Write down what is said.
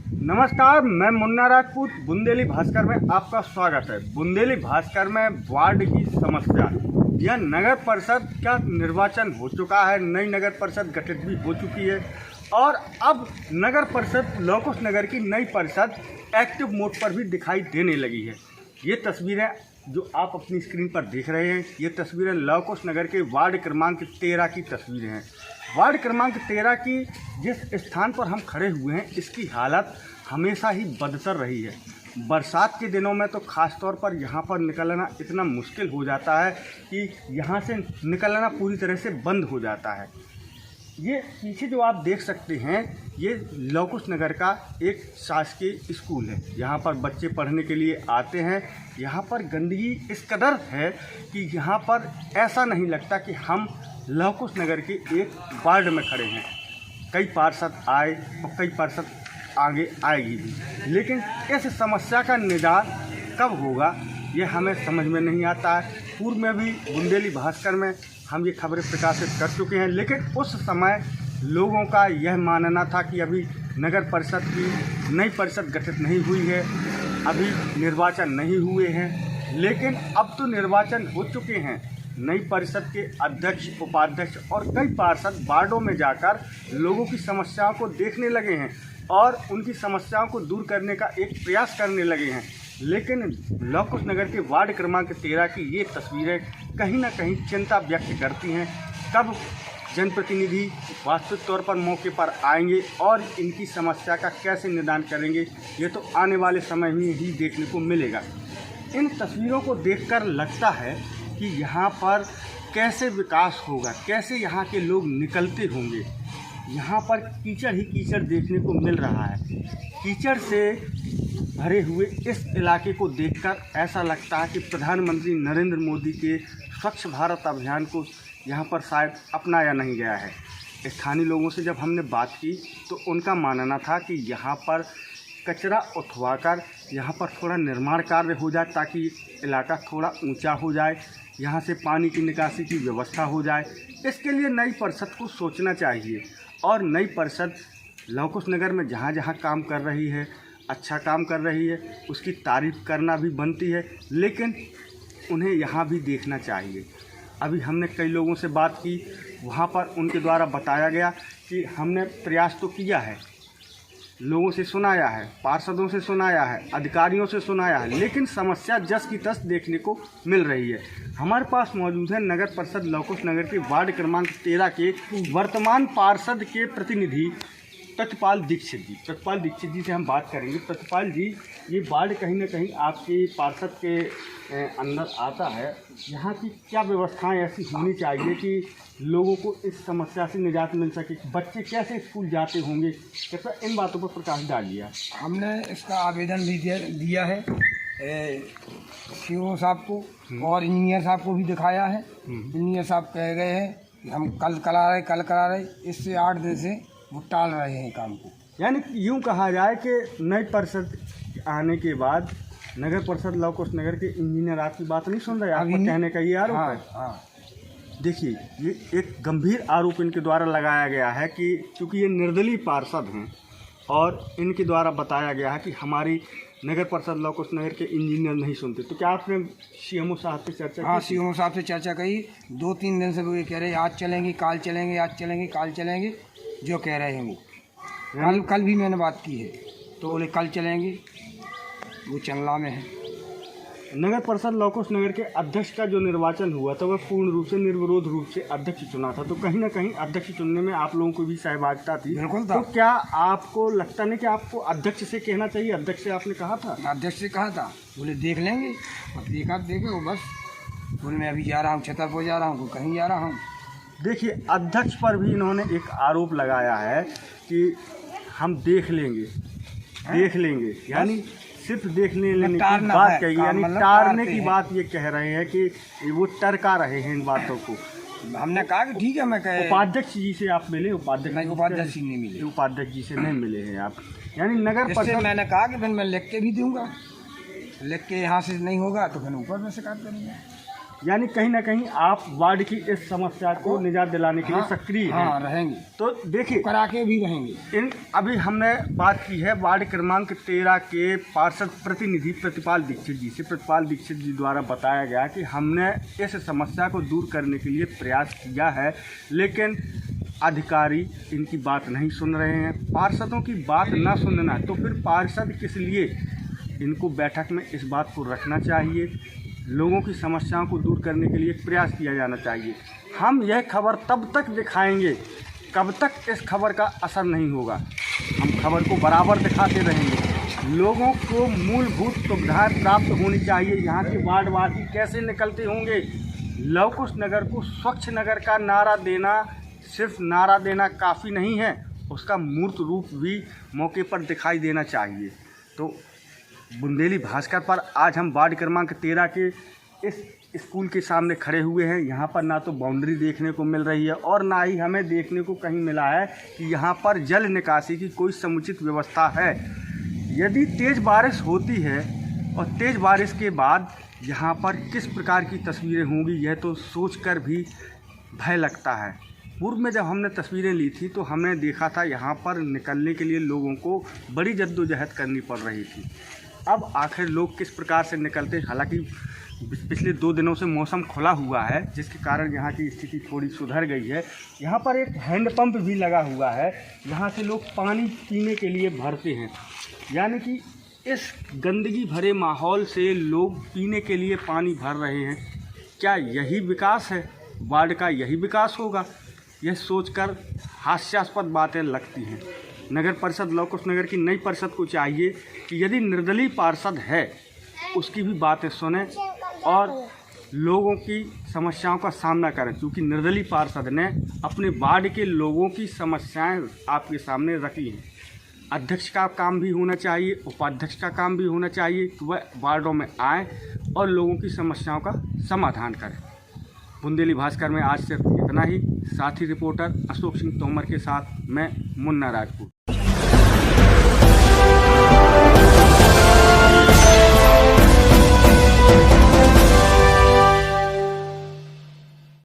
नमस्कार, मैं मुन्ना राजपूत। बुंदेली भास्कर में आपका स्वागत है। बुंदेली भास्कर में वार्ड की समस्या। यह नगर परिषद का निर्वाचन हो चुका है, नई नगर परिषद गठित भी हो चुकी है और अब नगर परिषद लौकुश नगर की नई परिषद एक्टिव मोड पर भी दिखाई देने लगी है। ये तस्वीरें जो आप अपनी स्क्रीन पर देख रहे हैं, ये तस्वीरें लौकुश नगर के वार्ड क्रमांक 13 की तस्वीरें हैं। वार्ड क्रमांक 13 की जिस स्थान पर हम खड़े हुए हैं, इसकी हालत हमेशा ही बदतर रही है। बरसात के दिनों में तो ख़ास तौर पर यहाँ पर निकलना इतना मुश्किल हो जाता है कि यहाँ से निकलना पूरी तरह से बंद हो जाता है। ये पीछे जो आप देख सकते हैं, ये लौकुश नगर का एक शासकीय स्कूल है। यहाँ पर बच्चे पढ़ने के लिए आते हैं। यहाँ पर गंदगी इस कदर है कि यहाँ पर ऐसा नहीं लगता कि हम लौकुश नगर के एक वार्ड में खड़े हैं। कई पार्षद आए और कई पार्षद आगे आएगी भी, लेकिन इस समस्या का निदान कब होगा ये हमें समझ में नहीं आता है। पूर्व में भी बुंदेली भास्कर में हम ये खबरें प्रकाशित कर चुके हैं, लेकिन उस समय लोगों का यह मानना था कि अभी नगर परिषद की नई परिषद गठित नहीं हुई है, अभी निर्वाचन नहीं हुए हैं। लेकिन अब तो निर्वाचन हो चुके हैं। नई परिषद के अध्यक्ष, उपाध्यक्ष और कई पार्षद वार्डों में जाकर लोगों की समस्याओं को देखने लगे हैं और उनकी समस्याओं को दूर करने का एक प्रयास करने लगे हैं। लेकिन लौकुश नगर के वार्ड क्रमांक 13 की ये तस्वीरें कहीं ना कहीं चिंता व्यक्त करती हैं। कब जनप्रतिनिधि वास्तविक तौर पर मौके पर आएंगे और इनकी समस्या का कैसे निदान करेंगे, ये तो आने वाले समय में ही देखने को मिलेगा। इन तस्वीरों को देखकर लगता है कि यहाँ पर कैसे विकास होगा, कैसे यहाँ के लोग निकलते होंगे। यहाँ पर कीचड़ ही कीचड़ देखने को मिल रहा है। कीचड़ से भरे हुए इस इलाके को देखकर ऐसा लगता है कि प्रधानमंत्री नरेंद्र मोदी के स्वच्छ भारत अभियान को यहाँ पर शायद अपनाया नहीं गया है। स्थानीय लोगों से जब हमने बात की तो उनका मानना था कि यहाँ पर कचरा उठवाकर यहाँ पर थोड़ा निर्माण कार्य हो जाए ताकि इलाका थोड़ा ऊंचा हो जाए, यहाँ से पानी की निकासी की व्यवस्था हो जाए। इसके लिए नई परिषद को सोचना चाहिए और नई परिषद लौकुश नगर में जहाँ जहाँ काम कर रही है, अच्छा काम कर रही है, उसकी तारीफ़ करना भी बनती है, लेकिन उन्हें यहाँ भी देखना चाहिए। अभी हमने कई लोगों से बात की, वहाँ पर उनके द्वारा बताया गया कि हमने प्रयास तो किया है, लोगों से सुनाया है, पार्षदों से सुनाया है, अधिकारियों से सुनाया है, लेकिन समस्या जस की तस देखने को मिल रही है। हमारे पास मौजूद है नगर परिषद लौकुश नगर के वार्ड क्रमांक 13 के वर्तमान पार्षद के प्रतिनिधि प्रतिपाल दीक्षित जी। प्रतिपाल दीक्षित जी से हम बात करेंगे। प्रतिपाल जी, ये वार्ड कहीं ना कहीं आपके पार्षद के अंदर आता है। यहाँ की क्या व्यवस्थाएं ऐसी होनी चाहिए कि लोगों को इस समस्या से निजात मिल सके? बच्चे कैसे स्कूल जाते होंगे, कृपया इन बातों पर प्रकाश डालिए। हमने इसका आवेदन भी दिया है सीओ साहब को और इंजीनियर साहब को भी दिखाया है। इंजीनियर साहब कह गए हैं कि हम कल करा रहे। इससे 8 दिन से वो टाल रहे हैं काम को। यानी यूँ कहा जाए कि नई परिषद आने के बाद नगर परिषद लौकुश नगर के इंजीनियर आपकी बात नहीं सुन रहे, आपका कहने का ये आरोप है। हाँ। देखिए, ये एक गंभीर आरोप इनके द्वारा लगाया गया है कि चूँकि ये निर्दलीय पार्षद हैं और इनके द्वारा बताया गया है कि हमारी नगर परिषद लौकुश नगर के इंजीनियर नहीं सुनते। तो क्या आपने सीएमओ साहब से चर्चा की? हाँ, सीएमओ साहब से चर्चा कही। 2-3 दिन से वो ये कह रहे हैं आज चलेंगे, काल चलेंगे, आज चलेंगे, काल चलेंगे, जो कह रहे हैं वो। कल भी मैंने बात की है तो बोले कल चलेंगे, वो चंगला में है। नगर परिषद लौकुश नगर के अध्यक्ष का जो निर्वाचन हुआ था वह पूर्ण रूप से निर्विरोध रूप से अध्यक्ष चुना था, तो कहीं ना कहीं अध्यक्ष चुनने में आप लोगों को भी सहभागिता थी। बिल्कुल था। तो क्या आपको लगता नहीं कि आपको अध्यक्ष से कहना चाहिए? अध्यक्ष से आपने कहा था? अध्यक्ष से कहा था, बोले देख लेंगे। और देखे वो बस बोले मैं अभी जा रहा हूँ, छतरपुर जा रहा हूँ, कहीं जा रहा हूँ। देखिए, अध्यक्ष पर भी इन्होंने एक आरोप लगाया है कि हम देख लेंगे, यानी सिर्फ देखने लेने की बात कही, यानी टारने की बात ये कह रहे हैं कि वो टरका रहे हैं इन बातों को। हमने कहा कि ठीक है, मैं कहे उपाध्यक्ष जी से आप मिले? उपाध्यक्ष जी नहीं मिले। उपाध्यक्ष जी से नहीं मिले हैं आप, यानी नगर परिषद। मैंने कहा कि फिर मैं लिख के भी दूंगा, लिख के यहाँ से नहीं होगा तो फिर ऊपर में शिकायत करेंगे। यानी कहीं ना कहीं आप वार्ड की इस समस्या को निजात दिलाने के लिए सक्रिय हैं। हाँ रहेंगे, तो देखिए करा के भी रहेंगे। अभी हमने बात की है वार्ड क्रमांक 13 के पार्षद प्रतिनिधि प्रतिपाल दीक्षित जी से। प्रतिपाल दीक्षित जी द्वारा बताया गया कि हमने इस समस्या को दूर करने के लिए प्रयास किया है, लेकिन अधिकारी इनकी बात नहीं सुन रहे हैं। पार्षदों की बात ना सुनना तो फिर पार्षद किस लिए? इनको बैठक में इस बात को रखना चाहिए, लोगों की समस्याओं को दूर करने के लिए प्रयास किया जाना चाहिए। हम यह खबर तब तक दिखाएंगे कब तक इस खबर का असर नहीं होगा। हम खबर को बराबर दिखाते रहेंगे। लोगों को मूलभूत सुविधाएं प्राप्त होनी चाहिए। यहाँ के वार्डवासी कैसे निकलते होंगे? लव कुश नगर को स्वच्छ नगर का नारा देना सिर्फ नारा देना काफ़ी नहीं है, उसका मूर्त रूप भी मौके पर दिखाई देना चाहिए। तो बुंदेली भास्कर पर आज हम वार्ड क्रमांक 13 के इस स्कूल के सामने खड़े हुए हैं। यहाँ पर ना तो बाउंड्री देखने को मिल रही है और ना ही हमें देखने को कहीं मिला है कि यहाँ पर जल निकासी की कोई समुचित व्यवस्था है। यदि तेज़ बारिश होती है और तेज़ बारिश के बाद यहाँ पर किस प्रकार की तस्वीरें होंगी, यह तो सोचकर भी भय लगता है। पूर्व में जब हमने तस्वीरें ली थी तो हमने देखा था यहाँ पर निकलने के लिए लोगों को बड़ी जद्दोजहद करनी पड़ रही थी। अब आखिर लोग किस प्रकार से निकलते? हालांकि पिछले 2 दिनों से मौसम खुला हुआ है, जिसके कारण यहाँ की स्थिति थोड़ी सुधर गई है। यहाँ पर एक हैंडपंप भी लगा हुआ है, यहाँ से लोग पानी पीने के लिए भरते हैं। यानी कि इस गंदगी भरे माहौल से लोग पीने के लिए पानी भर रहे हैं। क्या यही विकास है? वार्ड का यही विकास होगा? यह सोचकर हास्यास्पद बातें लगती हैं। नगर परिषद लव कुश नगर की नई परिषद को चाहिए कि यदि निर्दलीय पार्षद है उसकी भी बातें सुने और लोगों की समस्याओं का सामना करें, क्योंकि निर्दलीय पार्षद ने अपने वार्ड के लोगों की समस्याएं आपके सामने रखी हैं। अध्यक्ष का काम भी होना चाहिए, उपाध्यक्ष का काम भी होना चाहिए कि वह वार्डों में आए और लोगों की समस्याओं का समाधान करें। बुंदेली भास्कर में आज सिर्फ इतना ही। साथी रिपोर्टर अशोक सिंह तोमर के साथ मैं मुन्ना राजपूत।